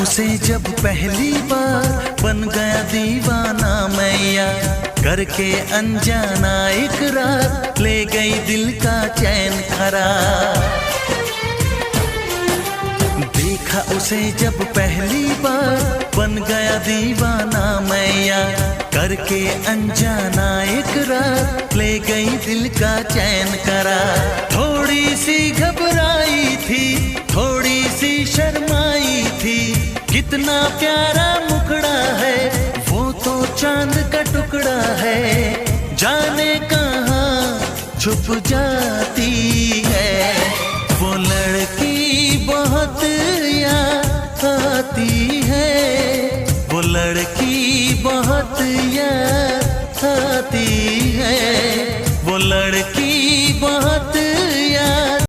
उसे जब पहली बार बन गया दीवाना मैया, करके अनजाना इकरार ले गई दिल का चैन करार। देखा उसे जब पहली बार बन गया दीवाना मैया, करके अनजाना इकरार ले गई दिल का चैन करार। थोड़ी सी घबराई थी, थोड़ी सी शर्माई थी, कितना प्यारा मुखड़ा है वो तो चांद का टुकड़ा है, जाने कहाँ छुप जाती है।